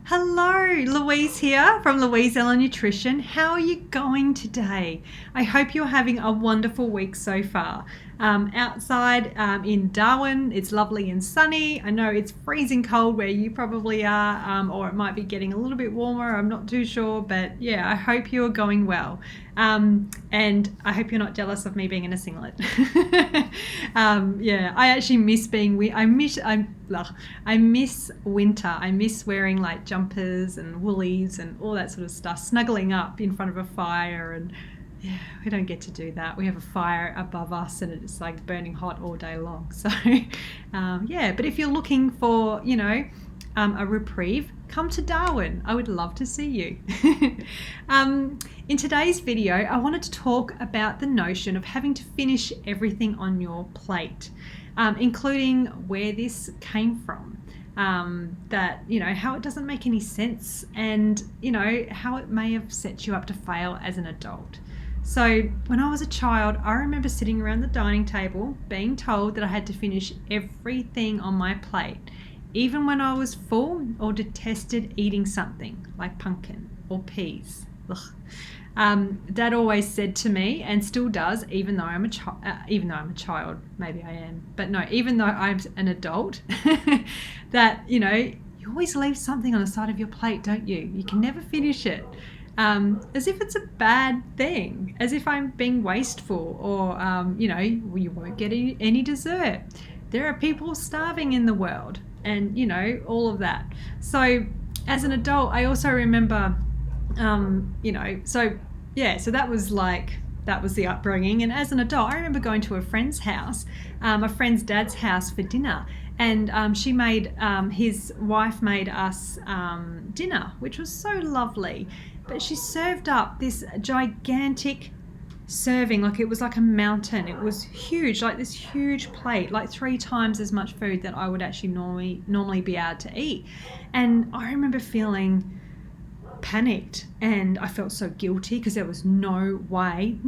Hello, Louise here from Louise Ellen Nutrition. How are you going today? I hope you're having a wonderful week so far. Outside in Darwin, it's lovely and sunny. I know it's freezing cold where you probably are, or it might be getting a little bit warmer. I'm not too sure, but yeah, I hope you're going well. And I hope you're not jealous of me being in a singlet. Yeah, I actually miss being. I miss winter. I miss wearing like jumpers and woolies and all that sort of stuff, snuggling up in front of a fire. And yeah, we don't get to do that. We have a fire above us and it's like burning hot all day long. So yeah, but if you're looking for, a reprieve, come to Darwin. I would love to see you. In today's video, I wanted to talk about the notion of having to finish everything on your plate, including where this came from, how it doesn't make any sense and, how it may have set you up to fail as an adult. So when I was a child, I remember sitting around the dining table being told that I had to finish everything on my plate, even when I was full or detested eating something like pumpkin or peas. Dad always said to me, and still does, even though I'm a child, maybe I am, but no, even though I'm an adult, that you always leave something on the side of your plate, don't you? You can never finish it. As if it's a bad thing, as if I'm being wasteful, or you won't get any dessert. There are people starving in the world, and all of that. So as an adult, I also remember, so that was the upbringing. And as an adult, I remember going to a friend's house, a friend's dad's house for dinner, and his wife made us dinner, which was so lovely. But she served up this gigantic serving, like it was like a mountain. It was huge, like this huge plate, like 3 times as much food that I would actually normally be able to eat. And I remember feeling panicked, and I felt so guilty because there was no way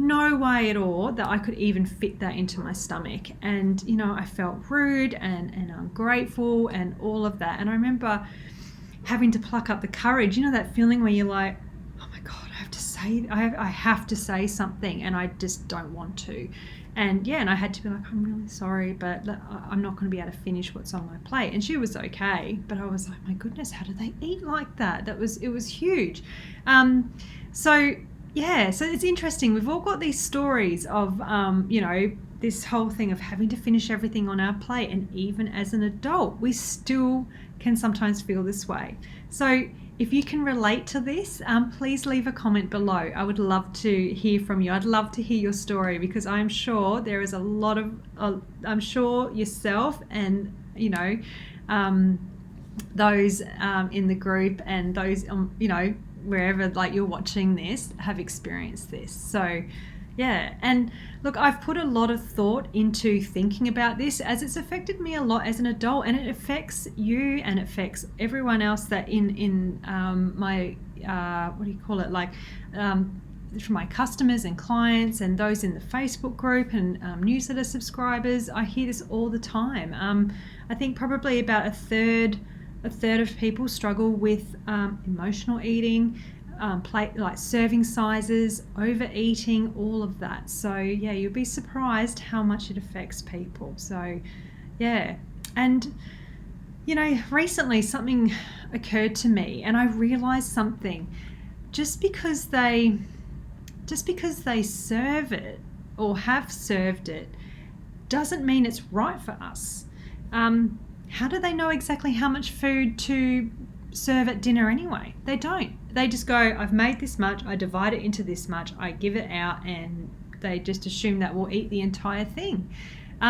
at all that I could even fit that into my stomach. And I felt rude and ungrateful and all of that. And I remember having to pluck up the courage, that feeling where you're like, oh my God, I have to say something, and I just don't want to. And I had to be like, I'm really sorry, but I'm not going to be able to finish what's on my plate. And she was okay, but I was like, my goodness, how do they eat like that? It was huge. So it's interesting. We've all got these stories of, this whole thing of having to finish everything on our plate. And even as an adult, we still can sometimes feel this way. So if you can relate to this, please leave a comment below. I would love to hear from you. I'd love to hear your story, because I'm sure there is a lot of, I'm sure yourself and, those in the group and those, wherever like you're watching this have experienced this. So yeah, and look, I've put a lot of thought into thinking about this, as it's affected me a lot as an adult, and it affects you and it affects everyone else that in my from my customers and clients and those in the Facebook group and newsletter subscribers. I hear this all the time. I think probably about a third of people struggle with emotional eating, plate like serving sizes, overeating, all of that. So yeah, you'll be surprised how much it affects people. So yeah, and recently something occurred to me, and I realized something. Just because they serve it or have served it doesn't mean it's right for us. How do they know exactly how much food to serve at dinner anyway? They don't. They just go, I've made this much, I divide it into this much, I give it out, and they just assume that we'll eat the entire thing. They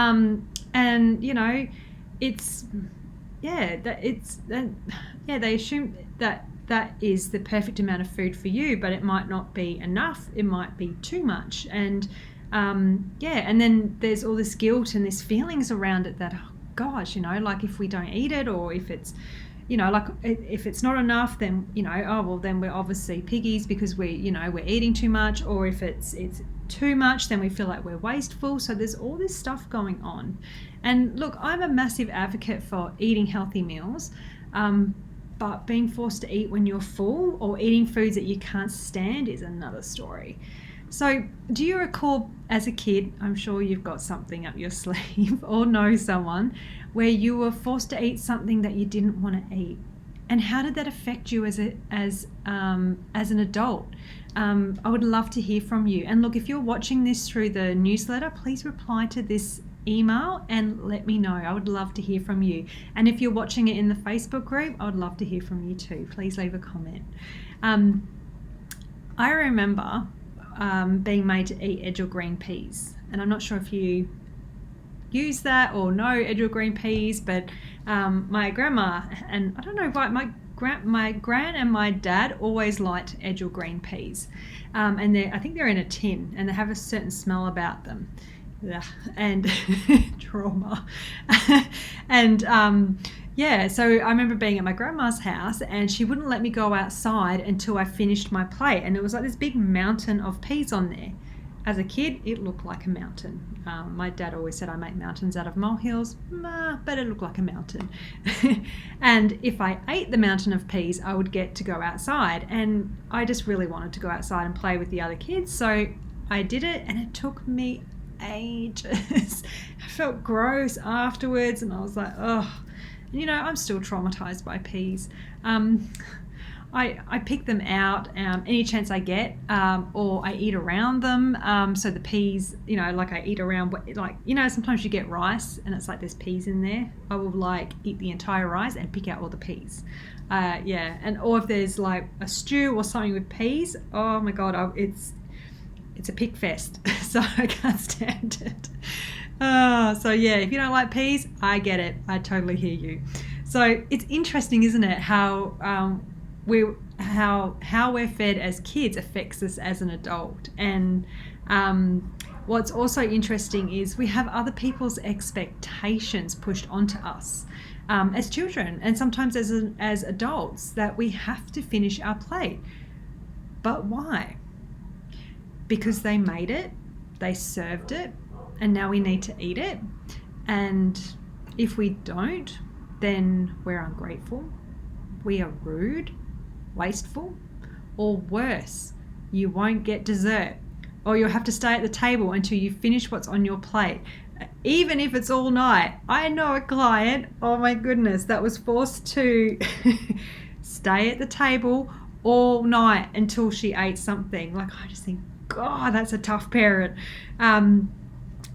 assume that is the perfect amount of food for you, but it might not be enough, it might be too much. And and then there's all this guilt and this feelings around it that, oh gosh, like if we don't eat it, or if it's if it's not enough, then then we're obviously piggies because we're eating too much. Or if it's too much, then we feel like we're wasteful. So there's all this stuff going on. And look, I'm a massive advocate for eating healthy meals, but being forced to eat when you're full or eating foods that you can't stand is another story. So, do you recall as a kid, I'm sure you've got something up your sleeve or know someone where you were forced to eat something that you didn't want to eat? And how did that affect you as an adult? I would love to hear from you. And look, if you're watching this through the newsletter, please reply to this email and let me know. I would love to hear from you. And if you're watching it in the Facebook group, I would love to hear from you too. Please leave a comment. I remember being made to eat edge or green peas, and I'm not sure if you use that or know edge or green peas, but my grandma, and I don't know why, my gran and my dad always liked edge or green peas, and I think they're in a tin and they have a certain smell about them. Yeah, and trauma. And yeah, so I remember being at my grandma's house and she wouldn't let me go outside until I finished my plate, and it was like this big mountain of peas on there. As a kid, it looked like a mountain. My dad always said I make mountains out of molehills, but it looked like a mountain. And if I ate the mountain of peas, I would get to go outside, and I just really wanted to go outside and play with the other kids, so I did it, and it took me ages. I felt gross afterwards, and I was like, oh, I'm still traumatized by peas. I pick them out any chance I get, or I eat around them. So the peas, like I eat around, sometimes you get rice and it's like there's peas in there. I will eat the entire rice and pick out all the peas. Or if there's like a stew or something with peas, oh my God, it's a pig fest. So I can't stand it. So yeah, if you don't like peas, I get it. I totally hear you. So it's interesting, isn't it, how we're fed as kids affects us as an adult. And what's also interesting is we have other people's expectations pushed onto us as children, and sometimes as adults, that we have to finish our plate. But why? Because they made it, they served it, and now we need to eat it. And if we don't, then we're ungrateful, we are rude, wasteful, or worse, you won't get dessert, or you'll have to stay at the table until you finish what's on your plate, even if it's all night. I know a client, oh my goodness, that was forced to stay at the table all night until she ate something. I just think, God, that's a tough parent.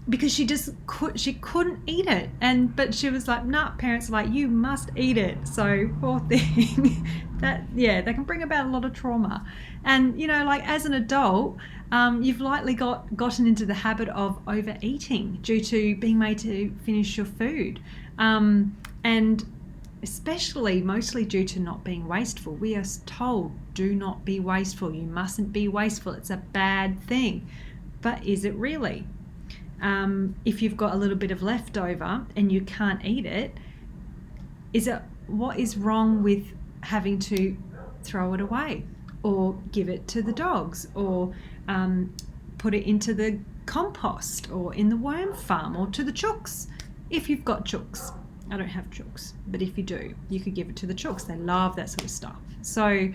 Because she couldn't eat it, but she was like, nah, parents are like, you must eat it. So poor thing. They can bring about a lot of trauma. And as an adult, you've likely gotten into the habit of overeating due to being made to finish your food, and especially mostly due to not being wasteful. We are told, do not be wasteful, you mustn't be wasteful, it's a bad thing. But is it really? If you've got a little bit of leftover and you can't eat it, what is wrong with having to throw it away or give it to the dogs, or put it into the compost or in the worm farm or to the chooks if you've got chooks? I don't have chooks, but if you do, you could give it to the chooks. They love that sort of stuff. So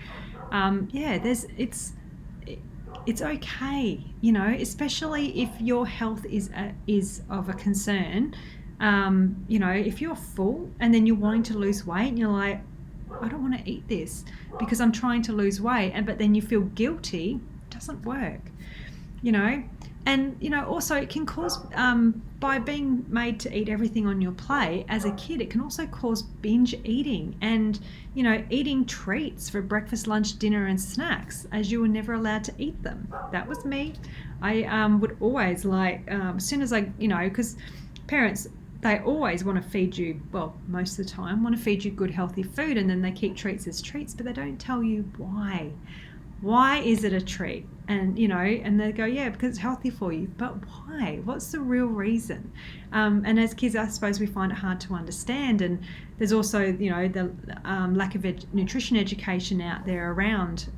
it's okay, especially if your health is of a concern. If you're full and then you're wanting to lose weight and you're like, I don't want to eat this because I'm trying to lose weight, but then you feel guilty, it doesn't work, And also it can cause, by being made to eat everything on your plate as a kid, it can also cause binge eating and eating treats for breakfast, lunch, dinner and snacks, as you were never allowed to eat them. That was me. I would always as soon as because parents, they always want to feed you, well, most of the time want to feed you good healthy food, and then they keep treats as treats, but they don't tell you why. Why is it a treat? And, and they go, yeah, because it's healthy for you. But why? What's the real reason? And as kids, I suppose we find it hard to understand. And there's also, the lack of nutrition education out there around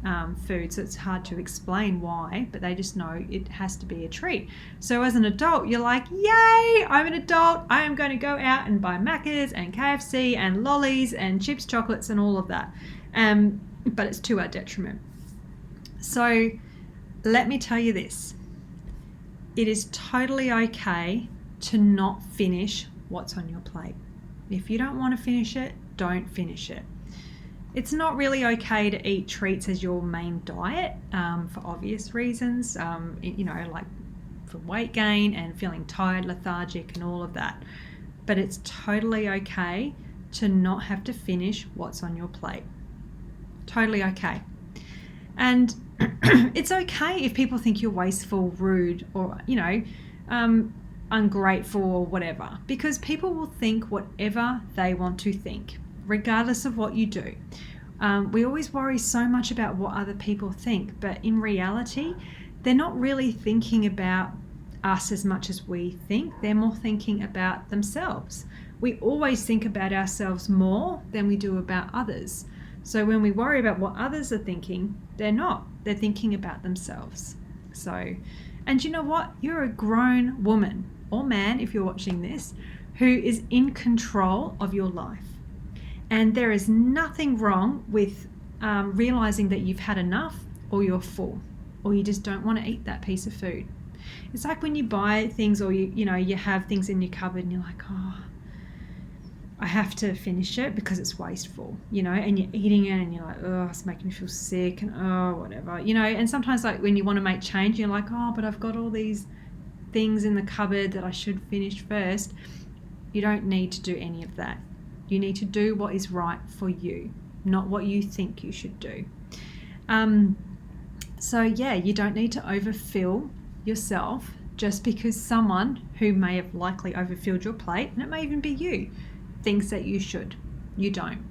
food. So it's hard to explain why, but they just know it has to be a treat. So as an adult, you're like, yay, I'm an adult. I am going to go out and buy Macca's and KFC and lollies and chips, chocolates and all of that. But it's to our detriment. So let me tell you this. It is totally okay to not finish what's on your plate. If you don't want to finish it, don't finish it. It's not really okay to eat treats as your main diet for obvious reasons, like for weight gain and feeling tired, lethargic and all of that. But it's totally okay to not have to finish what's on your plate. Totally okay. And it's okay if people think you're wasteful, rude, or, ungrateful or whatever, because people will think whatever they want to think, regardless of what you do. We always worry so much about what other people think, but in reality, they're not really thinking about us as much as we think. They're more thinking about themselves. We always think about ourselves more than we do about others. So when we worry about what others are thinking, they're not. They're thinking about themselves. So, and you know what? You're a grown woman or man, if you're watching this, who is in control of your life. And there is nothing wrong with realizing that you've had enough, or you're full, or you just don't want to eat that piece of food. It's like when you buy things, or you have things in your cupboard and you're like, oh, I have to finish it because it's wasteful, and you're eating it and you're like, oh, it's making me feel sick and oh, whatever, and sometimes like when you want to make change, you're like, oh, but I've got all these things in the cupboard that I should finish first. You don't need to do any of that. You need to do what is right for you, not what you think you should do. So yeah, you don't need to overfill yourself just because someone who may have likely overfilled your plate, and it may even be you, thinks that you should. You don't.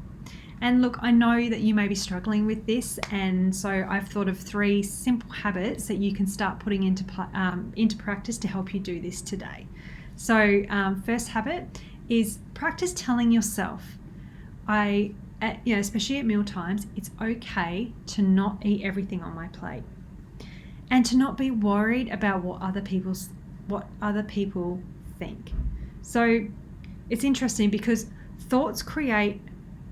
And look, I know that you may be struggling with this, and so I've thought of 3 simple habits that you can start putting into practice to help you do this today. So first habit is practice telling yourself, especially at meal times, it's okay to not eat everything on my plate, and to not be worried about what other people think. So it's interesting because thoughts create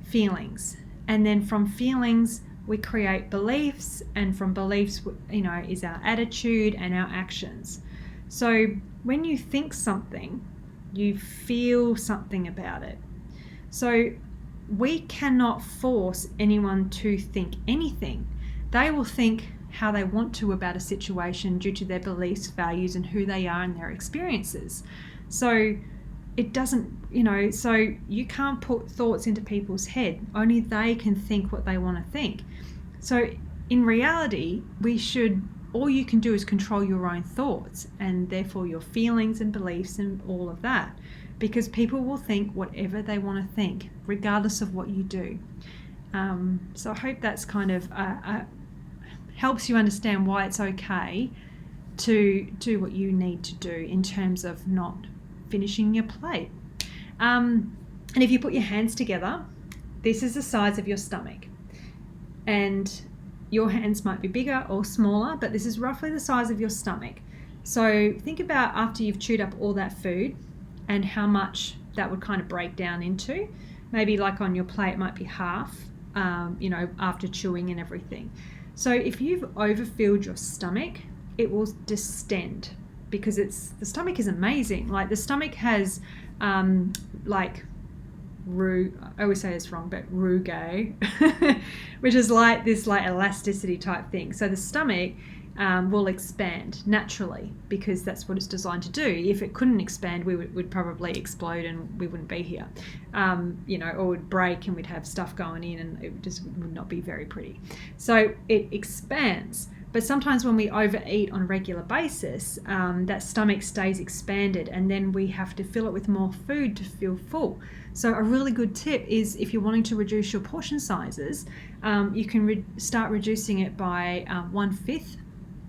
feelings, and then from feelings we create beliefs, and from beliefs is our attitude and our actions. So when you think something, you feel something about it. So we cannot force anyone to think anything. They will think how they want to about a situation due to their beliefs, values, and who they are and their experiences. So it doesn't, so you can't put thoughts into people's head. Only they can think what they want to think. So in reality, all you can do is control your own thoughts, and therefore your feelings and beliefs and all of that, because people will think whatever they want to think, regardless of what you do. So I hope that's kind of helps you understand why it's okay to do what you need to do in terms of not finishing your plate. And if you put your hands together, this is the size of your stomach, and your hands might be bigger or smaller, but this is roughly the size of your stomach. So think about after you've chewed up all that food and how much that would kind of break down into. Maybe like on your plate, it might be half, after chewing and everything. So if you've overfilled your stomach, it will distend, because the stomach is amazing. Like the stomach has I always say this wrong, but rugae, which is like this elasticity type thing. So the stomach will expand naturally, because that's what it's designed to do. If it couldn't expand, we would probably explode and we wouldn't be here, or would break and we'd have stuff going in, and it just would not be very pretty. So it expands. But sometimes when we overeat on a regular basis, that stomach stays expanded, and then we have to fill it with more food to feel full. So a really good tip is, if you're wanting to reduce your portion sizes, you can start reducing it by 1/5,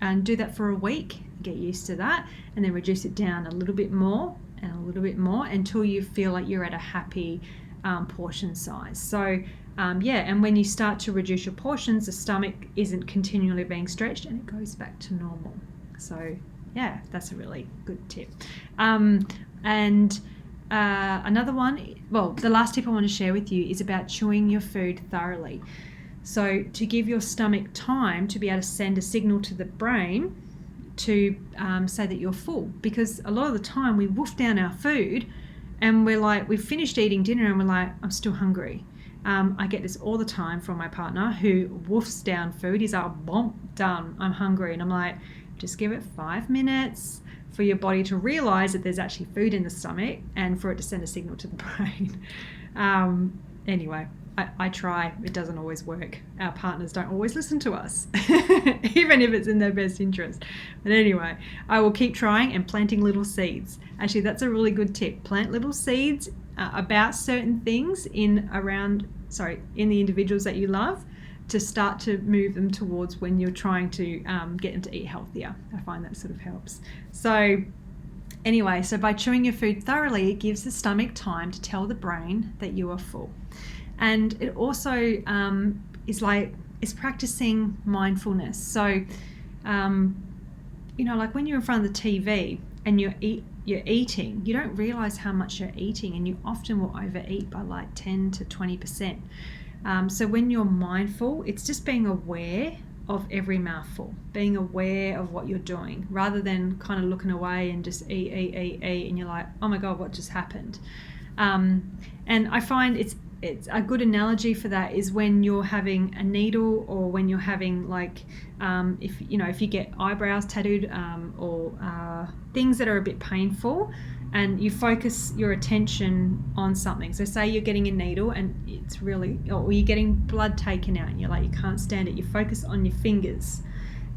and do that for a week. Get used to that, and then reduce it down a little bit more and a little bit more until you feel like you're at a happy portion size. So and when you start to reduce your portions, the stomach isn't continually being stretched and it goes back to normal. So yeah, that's a really good tip. Another one, the last tip I want to share with you is about chewing your food thoroughly. So to give your stomach time to be able to send a signal to the brain to say that you're full, because a lot of the time we wolf down our food and we're like, we've finished eating dinner and we're like, I'm still hungry. I get this all the time from my partner who woofs down food. He's like, "Bomb, done, I'm hungry." And I'm like, just give it 5 minutes for your body to realize that there's actually food in the stomach and for it to send a signal to the brain. Anyway, I try. It doesn't always work. Our partners don't always listen to us, even if it's in their best interest. But anyway, I will keep trying and planting little seeds. Actually, that's a really good tip. Plant little seeds about certain things in the individuals that you love, to start to move them towards when you're trying to get them to eat healthier. I find that sort of helps. So anyway, so by chewing your food thoroughly, it gives the stomach time to tell the brain that you are full. And it also is practicing mindfulness. So, like when you're in front of the TV and you're eating, you don't realize how much you're eating, and you often will overeat by like 10 to 20%. So when you're mindful, it's just being aware of every mouthful, being aware of what you're doing, rather than kind of looking away and just eat, and you're like, oh my God, what just happened? And I find it's a good analogy for that is when you're having a needle, or when you're having if you get eyebrows tattooed, or things that are a bit painful, and you focus your attention on something. So say you're getting a needle and it's really, or you're getting blood taken out and you're like, you can't stand it. You focus on your fingers.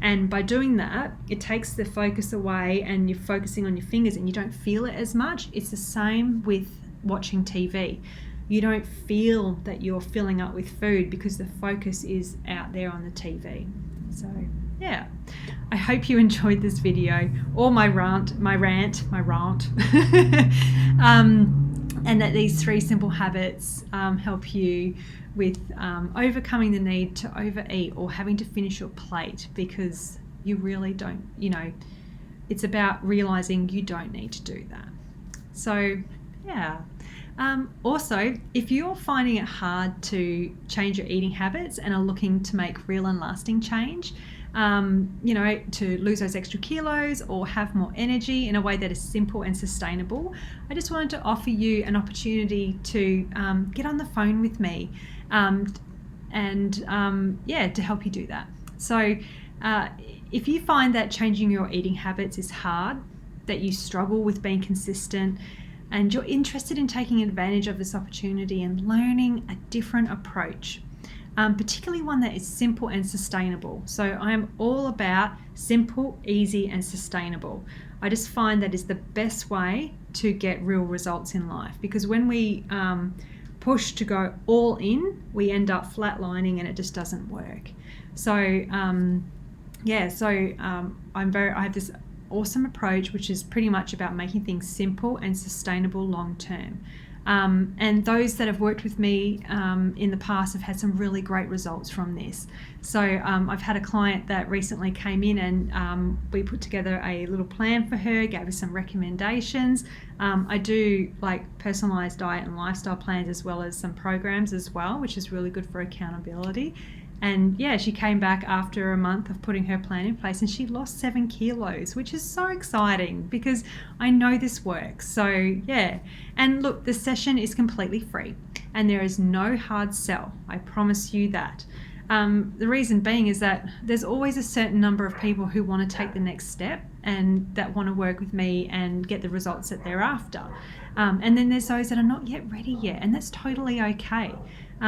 And by doing that, it takes the focus away and you're focusing on your fingers and you don't feel it as much. It's the same with watching TV. You don't feel that you're filling up with food because the focus is out there on the TV. So yeah, I hope you enjoyed this video, or my rant, and that these 3 simple habits help you with overcoming the need to overeat or having to finish your plate, because you really don't, it's about realizing you don't need to do that. So yeah. Also, if you're finding it hard to change your eating habits and are looking to make real and lasting change, to lose those extra kilos or have more energy in a way that is simple and sustainable, I just wanted to offer you an opportunity to get on the phone with me to help you do that. So if you find that changing your eating habits is hard, that you struggle with being consistent, and you're interested in taking advantage of this opportunity and learning a different approach, particularly one that is simple and sustainable. So I am all about simple, easy, and sustainable. I just find that is the best way to get real results in life, because when we push to go all in, we end up flatlining and it just doesn't work. So I have this awesome approach which is pretty much about making things simple and sustainable long term. And those that have worked with me in the past have had some really great results from this. So I've had a client that recently came in and we put together a little plan for her, gave her some recommendations. I do personalized diet and lifestyle plans, as well as some programs as well, which is really good for accountability. And yeah, she came back after a month of putting her plan in place and she lost 7 kilos, which is so exciting because I know this works. So yeah, and look, the session is completely free and there is no hard sell. I promise you that. The reason being is that there's always a certain number of people who want to take the next step and that want to work with me and get the results that they're after. And then there's those that are not yet ready yet, and that's totally okay.